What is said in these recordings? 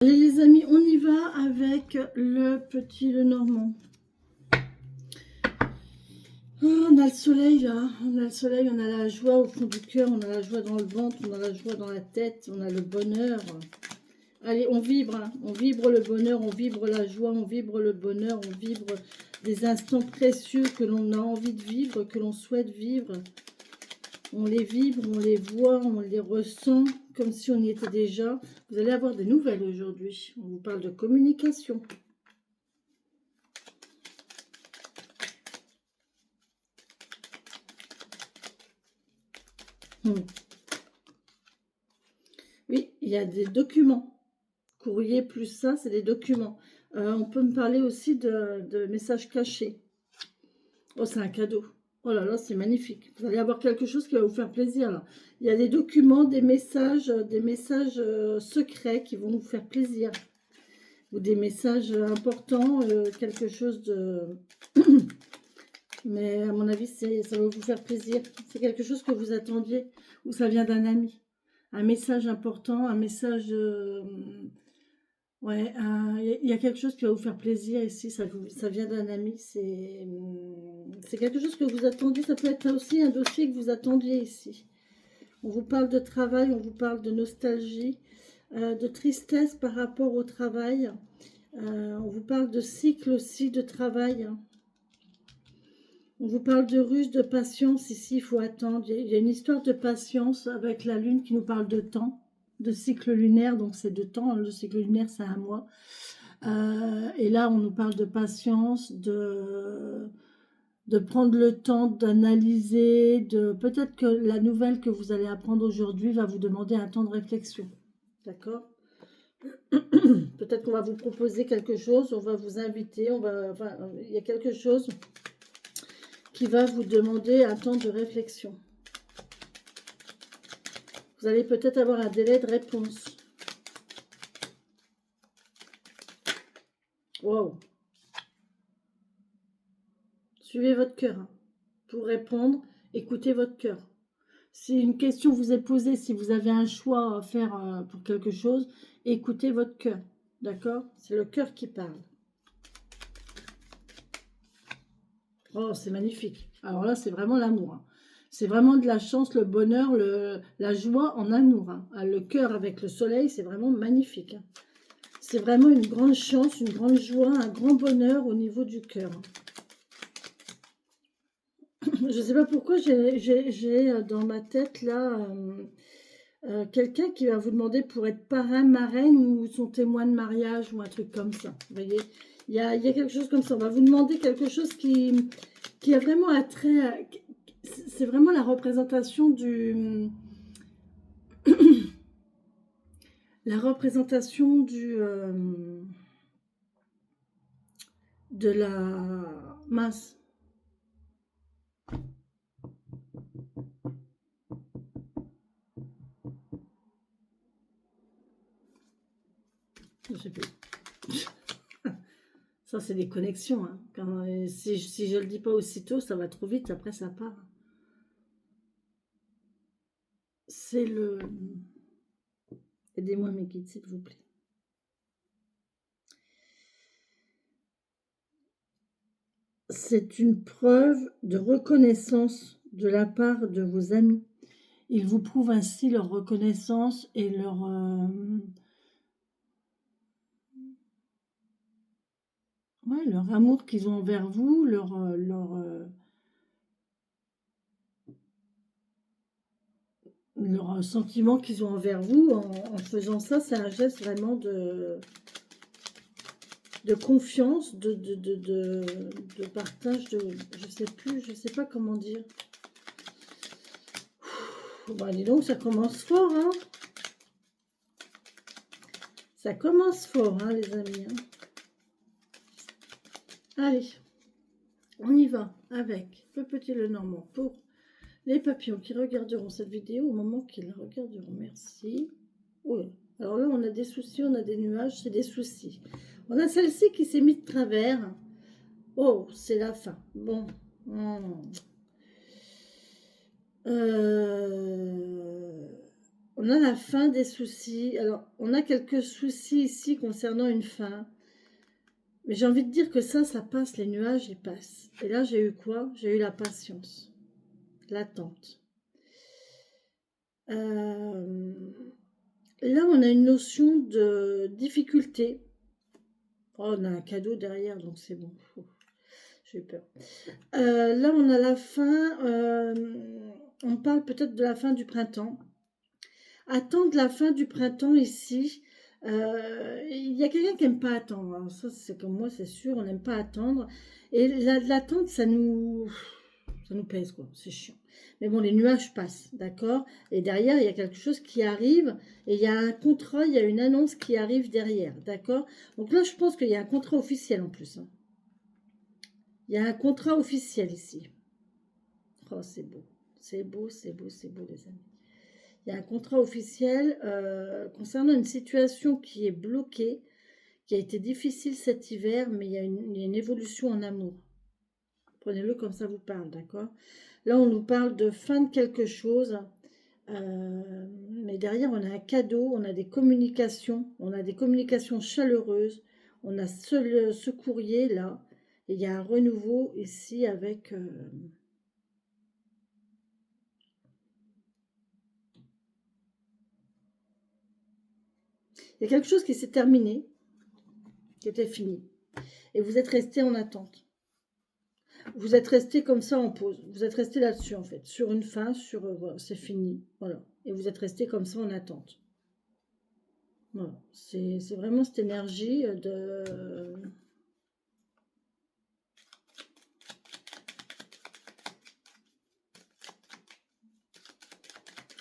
Allez les amis, on y va avec le petit Lenormand. Oh, on a le soleil là, on a le soleil, on a la joie au fond du cœur, on a la joie dans le ventre, on a la joie dans la tête, on a le bonheur. Allez, on vibre, hein. On vibre le bonheur, on vibre la joie, on vibre le bonheur, on vibre des instants précieux que l'on a envie de vivre, que l'on souhaite vivre. On les vibre, on les voit, on les ressent comme si on y était déjà. Vous allez avoir des nouvelles aujourd'hui. On vous parle de communication. Oui, il y a des documents. Courrier plus ça, c'est des documents. On peut me parler aussi de messages cachés. Oh, c'est un cadeau. Oh là là, c'est magnifique. Vous allez avoir quelque chose qui va vous faire plaisir là. Il y a des documents, des messages secrets qui vont vous faire plaisir. Ou des messages importants, quelque chose de... Mais à mon avis, ça va vous faire plaisir. C'est quelque chose que vous attendiez. Ou ça vient d'un ami. Un message important, un message... ouais, il y a quelque chose qui va vous faire plaisir ici. Ça vient d'un ami. C'est quelque chose que vous attendiez. Ça peut être aussi un dossier que vous attendiez ici. On vous parle de travail, on vous parle de nostalgie, de tristesse par rapport au travail. On vous parle de cycle aussi de travail. On vous parle de ruse, de patience. Ici, il faut attendre. Il y a une histoire de patience avec la lune qui nous parle de temps, de cycle lunaire. Donc, c'est de temps. Le cycle lunaire, c'est un mois. Et là, on nous parle de patience, de prendre le temps d'analyser. Peut-être que la nouvelle que vous allez apprendre aujourd'hui va vous demander un temps de réflexion. D'accord ? Peut-être qu'on va vous proposer quelque chose, on va vous inviter, enfin, il y a quelque chose qui va vous demander un temps de réflexion. Vous allez peut-être avoir un délai de réponse. Wow. Suivez votre cœur. Hein. Pour répondre, écoutez votre cœur. Si une question vous est posée, si vous avez un choix à faire pour quelque chose, écoutez votre cœur. D'accord? C'est le cœur qui parle. Oh, c'est magnifique. Alors là, c'est vraiment l'amour. Hein. C'est vraiment de la chance, le bonheur, la joie en amour. Hein. Le cœur avec le soleil, c'est vraiment magnifique. Hein. C'est vraiment une grande chance, une grande joie, un grand bonheur au niveau du cœur. Je ne sais pas pourquoi j'ai dans ma tête là quelqu'un qui va vous demander pour être parrain, marraine ou son témoin de mariage ou un truc comme ça. Vous voyez, il y a quelque chose comme ça. On va vous demander quelque chose qui a vraiment attrait. C'est vraiment la représentation du... la représentation de la masse. Je sais plus. Ça, c'est des connexions. Hein. Si je ne le dis pas aussitôt, ça va trop vite. Après, ça part. C'est le... Aidez-moi mes guides, s'il vous plaît. C'est une preuve de reconnaissance de la part de vos amis. Ils vous prouvent ainsi leur reconnaissance et leur amour qu'ils ont envers vous, leur sentiment qu'ils ont envers vous. En faisant ça, c'est un geste vraiment de confiance, de partage, je sais pas comment dire. Bah, dis donc, ça commence fort, hein. Ça commence fort, hein, les amis. Hein. Allez, on y va avec le petit Lenormand pour les papillons qui regarderont cette vidéo au moment qu'ils la regarderont. Merci. Oui. Alors là, on a des soucis, on a des nuages, c'est des soucis. On a celle-ci qui s'est mise de travers. Oh, c'est la fin. Bon. on a la fin des soucis. Alors, on a quelques soucis ici concernant une fin. Mais j'ai envie de dire que ça passe, les nuages, ils passent. Et là, j'ai eu quoi? J'ai eu la patience, l'attente. Là, on a une notion de difficulté. Oh, on a un cadeau derrière, donc c'est bon. J'ai eu peur. Là, on a la fin. On parle peut-être de la fin du printemps. Attendre la fin du printemps ici. Il y a quelqu'un qui n'aime pas attendre. Alors ça, c'est comme moi, c'est sûr, on n'aime pas attendre. Et l'attente, ça nous pèse, quoi. C'est chiant. Mais bon, les nuages passent, d'accord? Et derrière, il y a quelque chose qui arrive. Et il y a un contrat, il y a une annonce qui arrive derrière, d'accord? Donc là, je pense qu'il y a un contrat officiel en plus, hein. Il y a un contrat officiel ici. Oh, c'est beau. C'est beau, c'est beau, c'est beau, les amis. Il y a un contrat officiel concernant une situation qui est bloquée, qui a été difficile cet hiver, mais il y a une évolution en amour. Prenez-le comme ça vous parle, d'accord? Là, on nous parle de fin de quelque chose, mais derrière, on a un cadeau, on a des communications chaleureuses, on a ce courrier là, et il y a un renouveau ici avec... il y a quelque chose qui s'est terminé, qui était fini, et vous êtes resté en attente. Vous êtes resté comme ça en pause. Vous êtes resté là-dessus, en fait. Sur une fin, voilà, c'est fini. Voilà. Et vous êtes resté comme ça en attente. Voilà. C'est vraiment cette énergie de...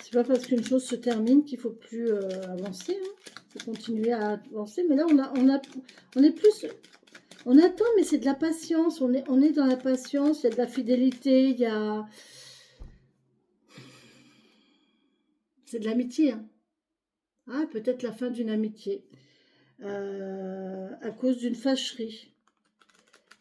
C'est pas parce qu'une chose se termine qu'il faut plus avancer. Hein. Il faut continuer à avancer. Mais là, on est plus... On attend, mais c'est de la patience. On est dans la patience. Il y a de la fidélité. Il y a... C'est de l'amitié, hein. Ah, peut-être la fin d'une amitié. À cause d'une fâcherie.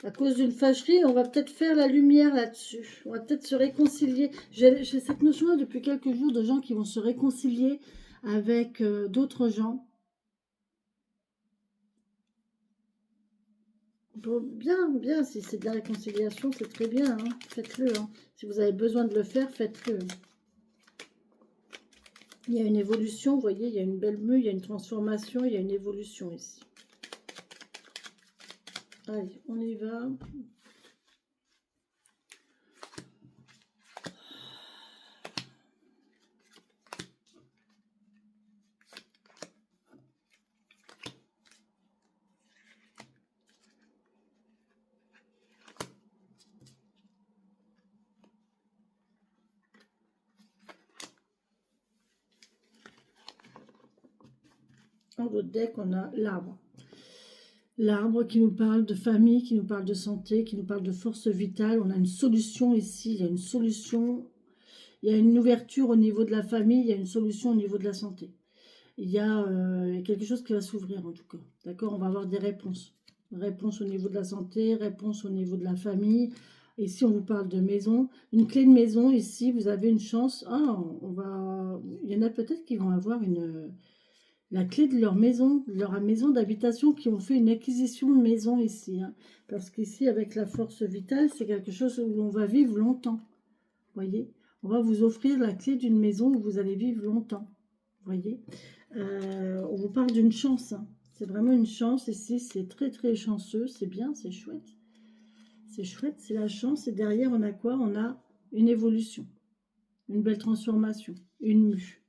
À cause d'une fâcherie, on va peut-être faire la lumière là-dessus. On va peut-être se réconcilier. J'ai cette notion-là depuis quelques jours de gens qui vont se réconcilier avec d'autres gens. Bon, bien, bien, si c'est de la réconciliation, c'est très bien. Hein. Faites-le. Hein. Si vous avez besoin de le faire, faites-le. Il y a une évolution, vous voyez, il y a une belle mue, il y a une transformation, il y a une évolution ici. Allez, on y va. Dans votre deck, on a l'arbre. L'arbre qui nous parle de famille, qui nous parle de santé, qui nous parle de force vitale. On a une solution ici, il y a une solution, il y a une ouverture au niveau de la famille, il y a une solution au niveau de la santé. Il y a quelque chose qui va s'ouvrir en tout cas. D'accord? On va avoir des réponses. Réponse au niveau de la santé, réponse au niveau de la famille. Ici, on vous parle de maison. Une clé de maison, ici, vous avez une chance. Ah, il y en a peut-être qui vont avoir la clé de leur maison d'habitation, qui ont fait une acquisition de maison ici. Hein. Parce qu'ici, avec la force vitale, c'est quelque chose où on va vivre longtemps. Voyez? On va vous offrir la clé d'une maison où vous allez vivre longtemps. Voyez? On vous parle d'une chance. Hein. C'est vraiment une chance ici. C'est très, très chanceux. C'est bien, c'est chouette. C'est chouette, c'est la chance. Et derrière, on a quoi? On a une évolution. Une belle transformation. Une mue.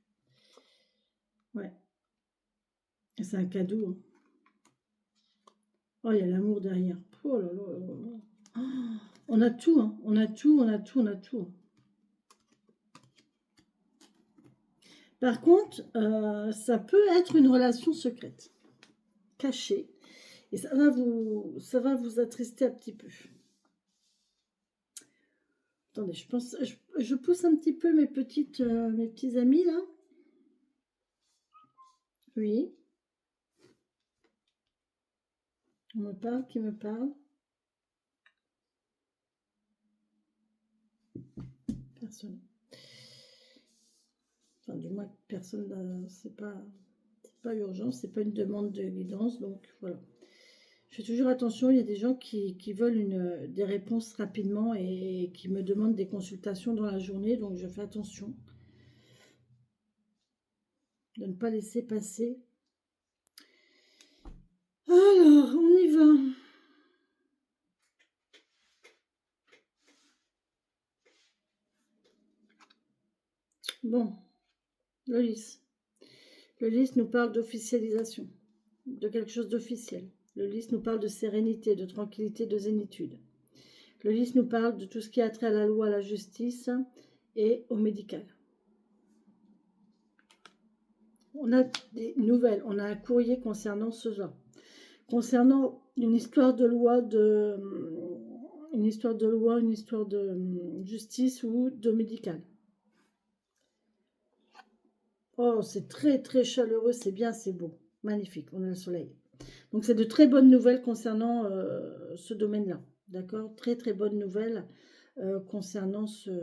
Ouais. C'est un cadeau. Hein. Oh, il y a l'amour derrière. Oh là là là là. Oh, on a tout, hein. On a tout, on a tout, on a tout. Par contre, ça peut être une relation secrète, cachée. Et ça va vous attrister un petit peu. Attendez, je pousse un petit peu mes petits amis là. Oui. On me parle, qui me parle? Personne. Enfin, du moins, personne, c'est pas urgent, c'est pas une demande de guidance, donc voilà. Je fais toujours attention, il y a des gens qui veulent des réponses rapidement et qui me demandent des consultations dans la journée, donc je fais attention de ne pas laisser passer. Alors, on y va. Bon, le lys. Le lys nous parle d'officialisation, de quelque chose d'officiel. Le lys nous parle de sérénité, de tranquillité, de zénitude. Le lys nous parle de tout ce qui a trait à la loi, à la justice et au médical. On a des nouvelles, on a un courrier concernant cela. Concernant une histoire de loi, une histoire de justice ou de médical. Oh, c'est très très chaleureux, c'est bien, c'est beau. Magnifique, on a le soleil. Donc c'est de très bonnes nouvelles concernant ce domaine-là. D'accord? Très très bonnes nouvelles concernant ce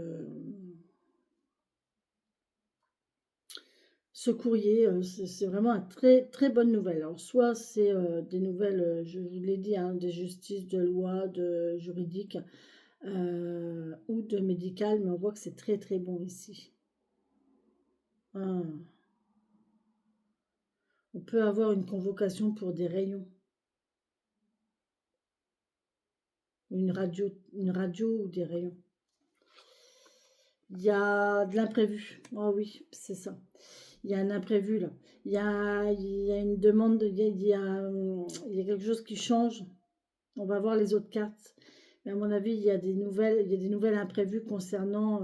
courrier. C'est vraiment une très très bonne nouvelle. Alors soit c'est des nouvelles, je vous l'ai dit, hein, des justices, de loi, de juridique ou de médical, mais on voit que c'est très très bon ici. Ah. On peut avoir une convocation pour des rayons. Une radio ou des rayons. Il y a de l'imprévu. Oh oui, c'est ça. Il y a un imprévu là. Il y a une demande, il y a quelque chose qui change. On va voir les autres cartes. Mais à mon avis, il y a des nouvelles imprévues concernant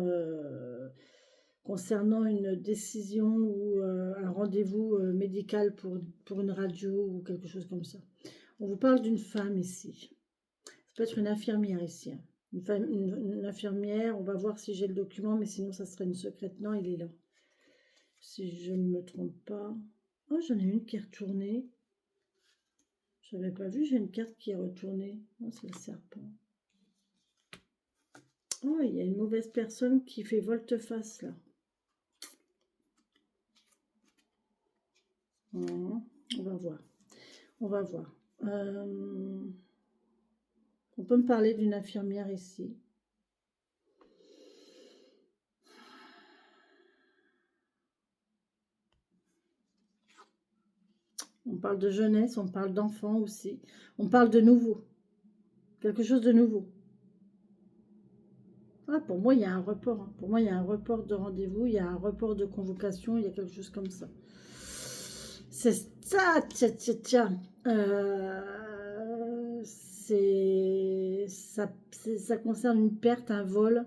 une décision ou un rendez-vous médical pour une radio ou quelque chose comme ça. On vous parle d'une femme ici. Ça peut être une infirmière ici, hein. Une infirmière, on va voir si j'ai le document, mais sinon ça serait une secrète. Non, il est là. Si je ne me trompe pas. Oh, j'en ai une qui est retournée. Je n'avais pas vu, j'ai une carte qui est retournée. Oh, c'est le serpent. Oh, il y a une mauvaise personne qui fait volte-face là. On va voir. On va voir. On peut me parler d'une infirmière ici. On parle de jeunesse, on parle d'enfants aussi. On parle de nouveau. Quelque chose de nouveau. Ah, pour moi, il y a un report, hein. Pour moi, il y a un report de rendez-vous, il y a un report de convocation, il y a quelque chose comme ça. C'est ça, tiens. Ça concerne une perte, un vol.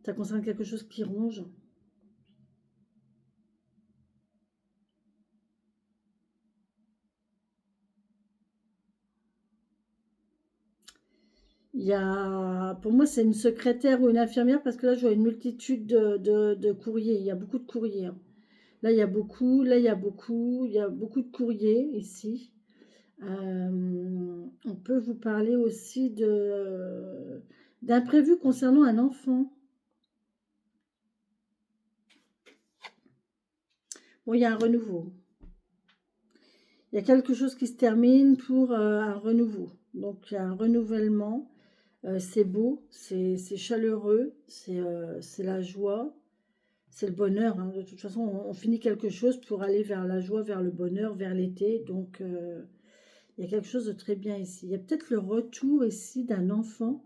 Ça concerne quelque chose qui ronge. Pour moi, c'est une secrétaire ou une infirmière parce que là, je vois une multitude de courriers. Il y a beaucoup de courriers, hein. Là, il y a beaucoup. Là, il y a beaucoup. Il y a beaucoup de courriers ici. On peut vous parler aussi d'imprévu concernant un enfant. Bon, il y a un renouveau. Il y a quelque chose qui se termine pour un renouveau. Donc, il y a un renouvellement. C'est beau, c'est chaleureux, c'est la joie, c'est le bonheur, hein. De toute façon, on finit quelque chose pour aller vers la joie, vers le bonheur, vers l'été. Donc, il y a quelque chose de très bien ici. Il y a peut-être le retour ici d'un enfant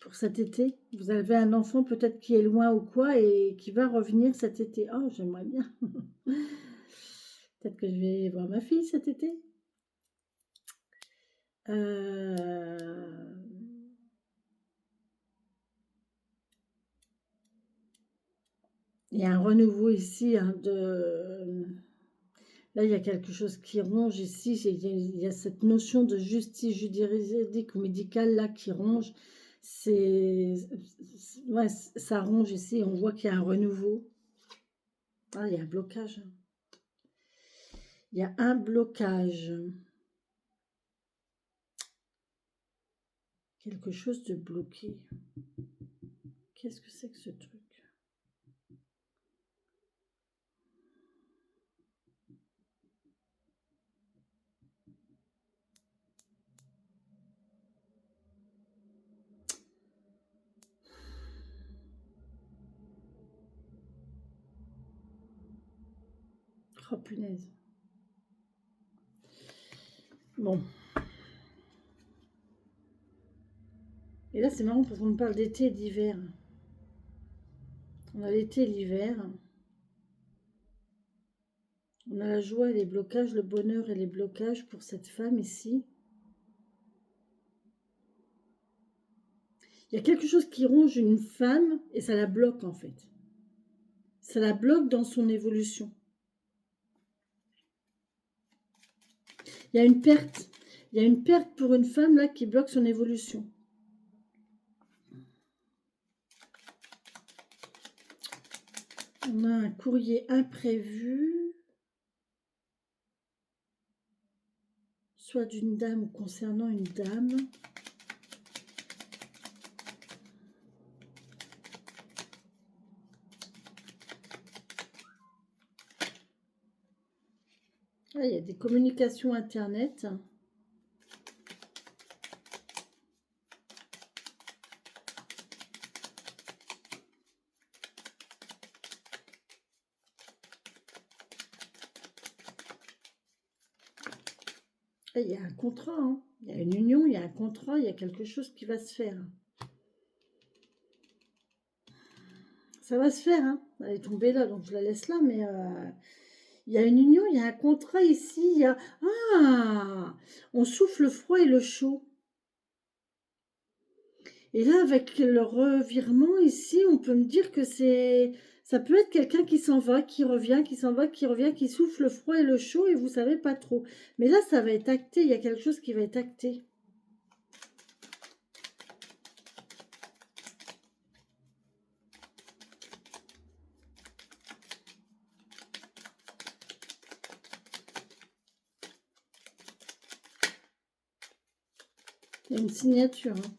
pour cet été. Vous avez un enfant peut-être qui est loin ou quoi et qui va revenir cet été. Oh, j'aimerais bien. Peut-être que je vais voir ma fille cet été. Il y a un renouveau ici, hein, Là, il y a quelque chose qui ronge ici. Il y a cette notion de justice juridique ou médicale là qui ronge. Ouais, ça ronge ici. On voit qu'il y a un renouveau. Ah, il y a un blocage. Il y a un blocage. Quelque chose de bloqué. Qu'est-ce que c'est que ce truc? Oh punaise. Bon. Et là, c'est marrant parce qu'on me parle d'été et d'hiver. On a l'été et l'hiver. On a la joie et les blocages, le bonheur et les blocages pour cette femme ici. Il y a quelque chose qui ronge une femme et ça la bloque en fait. Ça la bloque dans son évolution. Il y a une perte. Il y a une perte pour une femme là qui bloque son évolution. On a un courrier imprévu. Soit d'une dame ou concernant une dame. Ah, il y a des communications internet. Ah, il y a un contrat, hein. Il y a une union, il y a un contrat, il y a quelque chose qui va se faire. Ça va se faire, hein. Elle est tombée là, donc je la laisse là, mais il y a une union, il y a un contrat ici. Il y a... Ah, on souffle le froid et le chaud. Et là, avec le revirement ici, on peut me dire que c'est... Ça peut être quelqu'un qui s'en va, qui revient, qui s'en va, qui revient, qui souffle le froid et le chaud, et vous savez pas trop. Mais là, ça va être acté, il y a quelque chose qui va être acté. Il y a une signature, hein.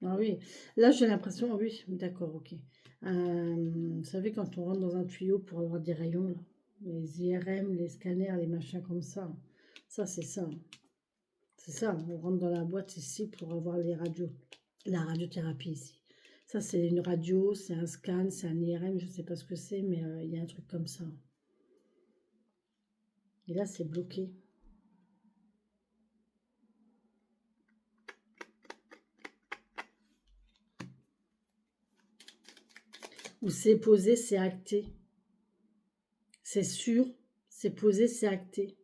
Ah oui, là j'ai l'impression, oui, d'accord, ok. Vous savez, quand on rentre dans un tuyau pour avoir des rayons, là, les IRM, les scanners, les machins comme ça c'est ça. C'est ça, on rentre dans la boîte ici pour avoir les radios, la radiothérapie ici. Ça c'est une radio, c'est un scan, c'est un IRM, je ne sais pas ce que c'est, mais il y a un truc comme ça. Et là c'est bloqué. Où c'est posé, c'est acté. C'est sûr, c'est posé, c'est acté.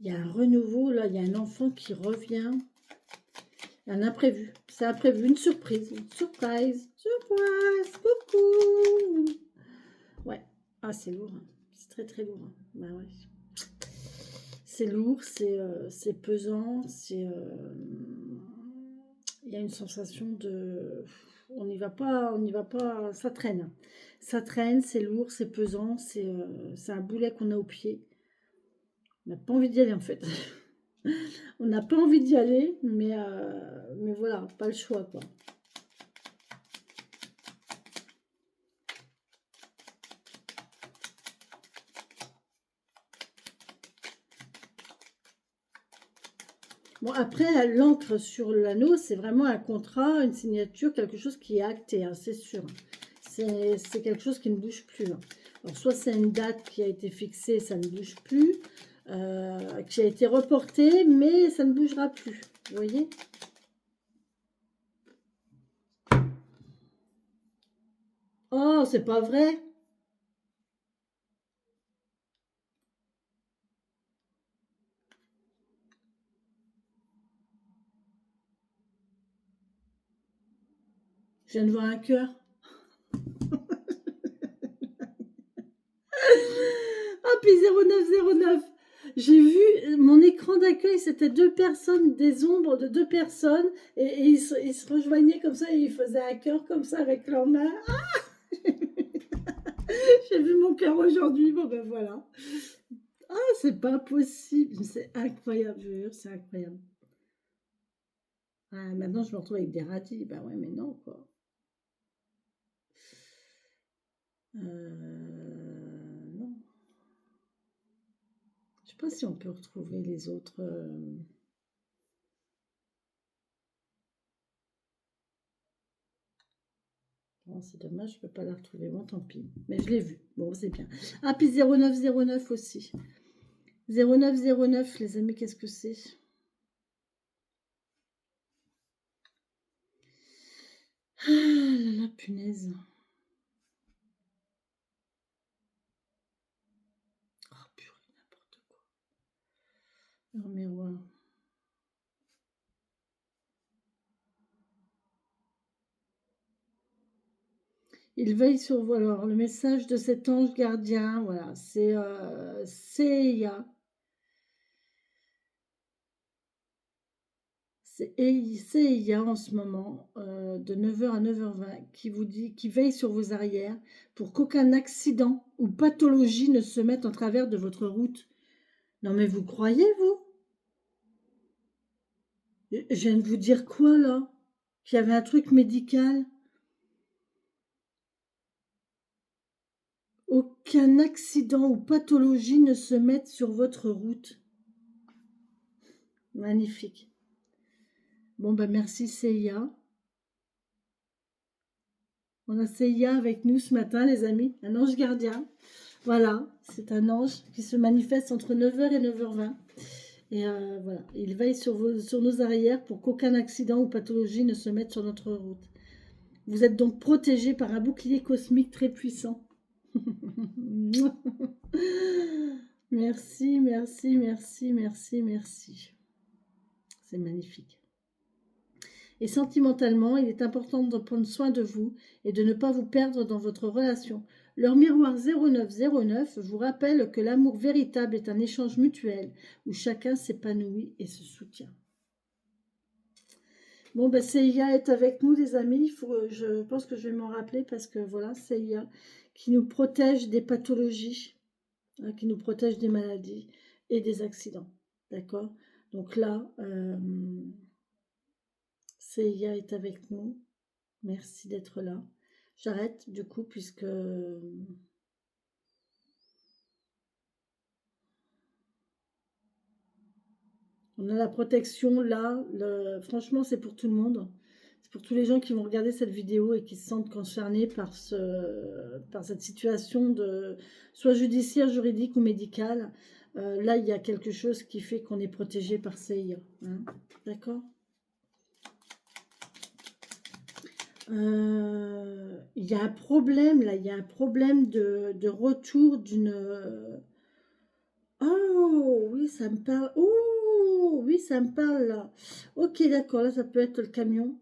Il y a un renouveau, là, il y a un enfant qui revient. Un imprévu, c'est imprévu, une surprise. Une surprise, surprise, coucou. Ouais, ah c'est lourd, hein. C'est très très lourd. Hein. Bah ouais. C'est lourd, c'est pesant, c'est... Il y a une sensation de... On n'y va pas, ça traîne. Ça traîne, c'est lourd, c'est pesant, c'est un boulet qu'on a au pied. On n'a pas envie d'y aller en fait. On n'a pas envie d'y aller, mais voilà, pas le choix quoi. Bon, après, l'encre sur l'anneau, c'est vraiment un contrat, une signature, quelque chose qui est acté, hein, c'est sûr. C'est quelque chose qui ne bouge plus. Hein. Alors, soit c'est une date qui a été fixée, ça ne bouge plus, qui a été reportée, mais ça ne bougera plus. Vous voyez ? Oh, c'est pas vrai ? Je viens de voir un cœur. Ah, puis 0909. J'ai vu mon écran d'accueil, c'était deux personnes, des ombres de deux personnes, et ils se rejoignaient comme ça, et ils faisaient un cœur comme ça avec leurs mains. Ah J'ai vu mon cœur aujourd'hui, bon ben voilà. Ah, c'est pas possible, c'est incroyable, je vous jure, c'est incroyable. Ah, maintenant, je me retrouve avec des radis. Bah ouais, mais non, quoi. Non. Je sais pas si on peut retrouver les autres. Bon, c'est dommage, je peux pas la retrouver. Bon, tant pis. Mais je l'ai vue. Bon, c'est bien. Ah, puis 0909 aussi. 0909, les amis, qu'est-ce que c'est? Ah là là, punaise. Oh, purée, n'importe quoi. Leur miroir. Il veille sur vous. Alors, le message de cet ange gardien, voilà, c'est Seiya. C'est Seiya en ce moment, de 9h à 9h20, qui vous dit, qui veille sur vos arrières pour qu'aucun accident ou pathologie ne se mette en travers de votre route. Non mais vous croyez, vous? Je viens de vous dire quoi là? Qu'il y avait un truc médical? Aucun accident ou pathologie ne se mette sur votre route. Magnifique. Bon ben merci Seiya. On a Seiya avec nous ce matin les amis, un ange gardien. Voilà, c'est un ange qui se manifeste entre 9h et 9h20. Et voilà, il veille sur nos arrières pour qu'aucun accident ou pathologie ne se mette sur notre route. Vous êtes donc protégé par un bouclier cosmique très puissant. Merci, merci, merci, merci, merci. C'est magnifique. Et sentimentalement, il est important de prendre soin de vous et de ne pas vous perdre dans votre relation. Leur miroir 0909 vous rappelle que l'amour véritable est un échange mutuel où chacun s'épanouit et se soutient. Bon, ben CIA est avec nous, les amis. Je pense que je vais m'en rappeler parce que voilà, CIA qui nous protège des pathologies, hein, qui nous protège des maladies et des accidents. D'accord? Donc là, CIA est avec nous. Merci d'être là. J'arrête du coup puisque on a la protection là. Franchement, c'est pour tout le monde. C'est pour tous les gens qui vont regarder cette vidéo et qui se sentent concernés par cette situation de soit judiciaire, juridique ou médicale. Là, il y a quelque chose qui fait qu'on est protégé par CIA. Hein. D'accord? Il y a un problème là, il y a un problème de retour d'une... Oh, oui, ça me parle. Oh, oui, ça me parle là. Ok, d'accord, là, ça peut être le camion.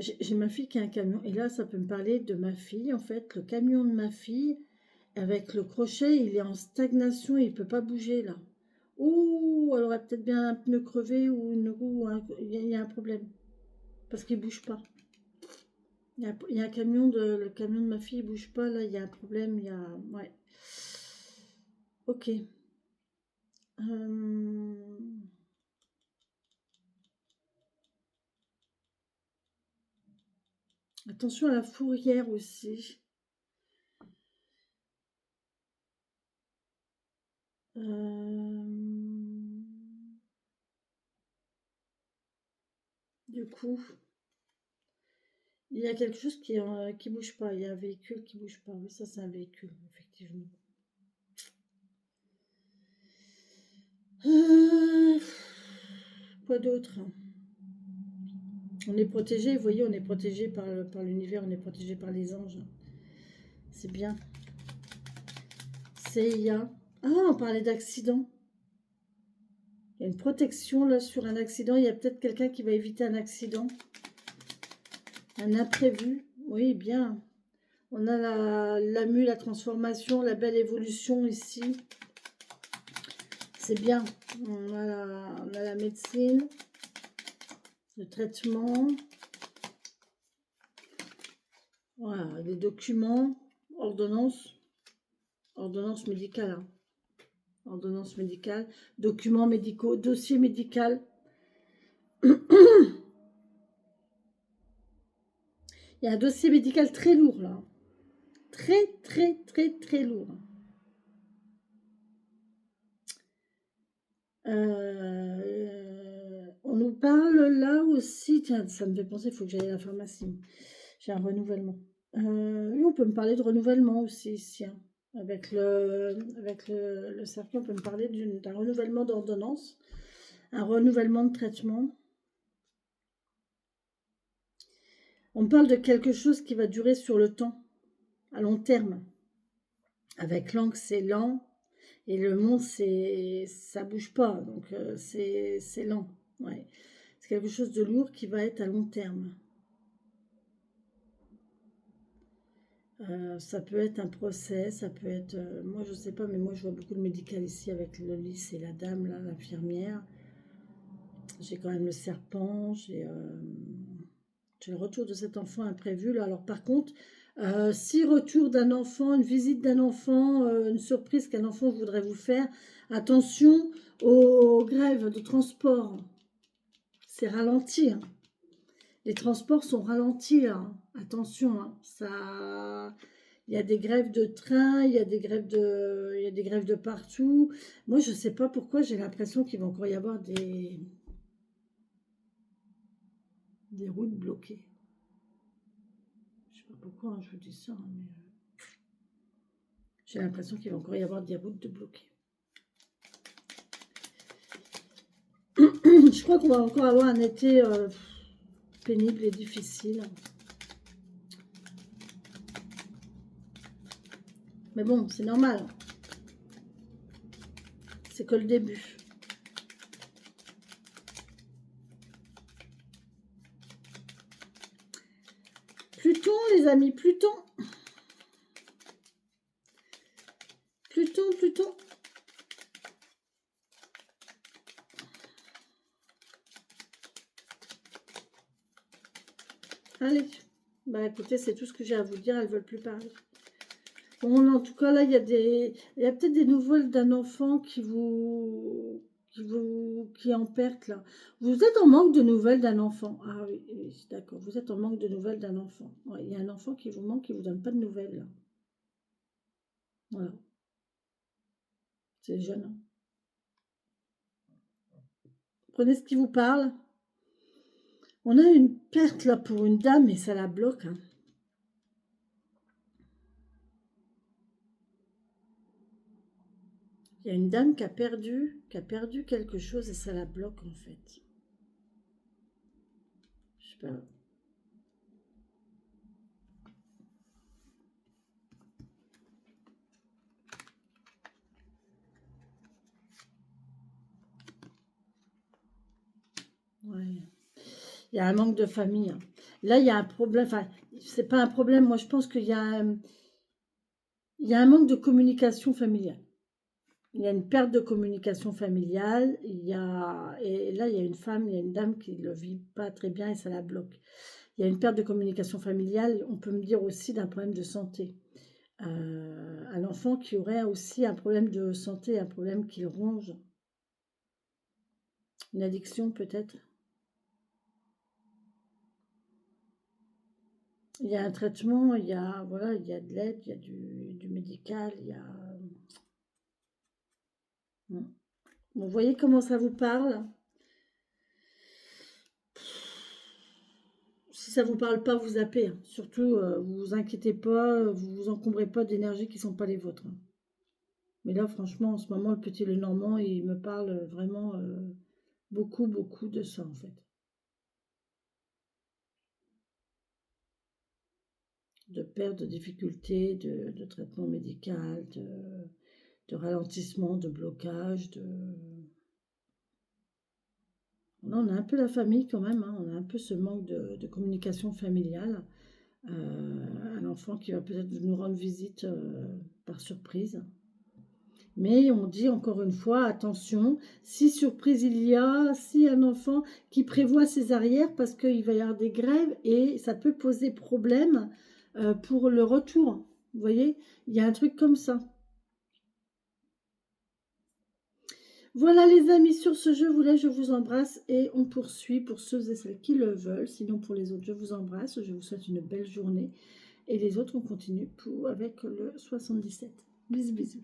J'ai ma fille qui a un camion. Et là, ça peut me parler de ma fille. En fait, le camion de ma fille, avec le crochet, il est en stagnation et il ne peut pas bouger là. Oh, alors il y a peut-être bien un pneu crevé ou une roue. Il y a un problème. Parce qu'il ne bouge pas. Il y a un camion le camion de ma fille, il ne bouge pas. Là, il y a un problème. Ouais. Ok. Attention à la fourrière aussi. Du coup, il y a quelque chose qui bouge pas. Il y a un véhicule qui bouge pas. Oui, ça c'est un véhicule, effectivement. Quoi d'autre? On est protégé, vous voyez, on est protégé par l'univers, on est protégé par les anges. C'est bien. CIA. Ah, on parlait d'accident. Il y a une protection là sur un accident. Il y a peut-être quelqu'un qui va éviter un accident. Un imprévu. Oui, bien. On a la mue, la transformation, la belle évolution ici. C'est bien. On a la médecine, le traitement. Voilà, les documents, ordonnances. Ordonnance médicale. Hein. Ordonnance médicale, documents médicaux, dossier médical. Il y a un dossier médical très lourd là. Très, très, très, très lourd. On nous parle là aussi. Tiens, ça me fait penser, il faut que j'aille à la pharmacie. J'ai un renouvellement. Oui, on peut me parler de renouvellement aussi ici. Hein. Avec le cercle, on peut me parler d'un renouvellement d'ordonnance, un renouvellement de traitement. On me parle de quelque chose qui va durer sur le temps, à long terme. Avec l'encre, c'est lent. Et le mont, ça bouge pas. Donc, c'est lent. Ouais. C'est quelque chose de lourd qui va être à long terme. Ça peut être un procès, ça peut être... moi, je sais pas, mais moi, je vois beaucoup de médical ici avec le lys et la dame, là, l'infirmière. J'ai quand même le serpent, j'ai le retour de cet enfant imprévu. Là. Alors, par contre, si retour d'un enfant, une visite d'un enfant, une surprise qu'un enfant voudrait vous faire, attention aux grèves de transport. C'est ralenti. Hein. Les transports sont ralentis. Là. Attention, hein. Ça... Il y a des grèves de train, il y a des grèves de partout. Moi, je ne sais pas pourquoi, j'ai l'impression qu'il va encore y avoir des routes bloquées. Je ne sais pas pourquoi hein, je vous dis ça, hein, mais j'ai l'impression qu'il va encore y avoir des routes de bloquées. Je crois qu'on va encore avoir un été pénible et difficile. Mais bon, c'est normal. C'est que le début. Pluton, les amis, Pluton. Pluton. Allez. Bah écoutez, c'est tout ce que j'ai à vous dire. Elles ne veulent plus parler. Bon, en tout cas, là, il y a peut-être des nouvelles d'un enfant qui est en perte, là. Vous êtes en manque de nouvelles d'un enfant. Ah oui, oui, d'accord. Vous êtes en manque de nouvelles d'un enfant. Ouais, il y a un enfant qui vous manque, qui ne vous donne pas de nouvelles, là. Voilà. C'est jeune. Hein. Prenez ce qui vous parle. On a une perte, là, pour une dame, et ça la bloque, hein. Il y a une dame qui a perdu quelque chose et ça la bloque en fait. Je sais pas. Ouais. Il y a un manque de famille. Hein. Là, il y a un problème. Enfin, c'est pas un problème. Moi, je pense qu'il y a un manque de communication familiale. Il y a une perte de communication familiale. Et là, il y a une femme, il y a une dame qui ne le vit pas très bien et ça la bloque. Il y a une perte de communication familiale. On peut me dire aussi d'un problème de santé. Un enfant qui aurait aussi un problème de santé, un problème qui le ronge. Une addiction peut-être. Il y a un traitement, il y a de l'aide, il y a du médical, il y a... Vous voyez comment ça vous parle? Si ça vous parle pas, vous zappez. Hein. Surtout, vous vous inquiétez pas, vous vous encombrez pas d'énergie qui sont pas les vôtres. Hein. Mais là, franchement, en ce moment, le petit Lenormand, il me parle vraiment beaucoup, beaucoup de ça, en fait. De perte, de difficultés, de traitement médical, de ralentissement, de blocage, Là, on a un peu la famille quand même, hein. On a un peu ce manque de communication familiale. Un enfant qui va peut-être nous rendre visite par surprise. Mais on dit encore une fois, attention, si surprise il y a, si un enfant qui prévoit ses arrières, parce qu'il va y avoir des grèves et ça peut poser problème pour le retour. Vous voyez, il y a un truc comme ça. Voilà les amis, sur ce je vous laisse, je vous embrasse et on poursuit pour ceux et celles qui le veulent. Sinon pour les autres, je vous embrasse, je vous souhaite une belle journée. Et les autres, on continue avec le 77. Bisous, bisous.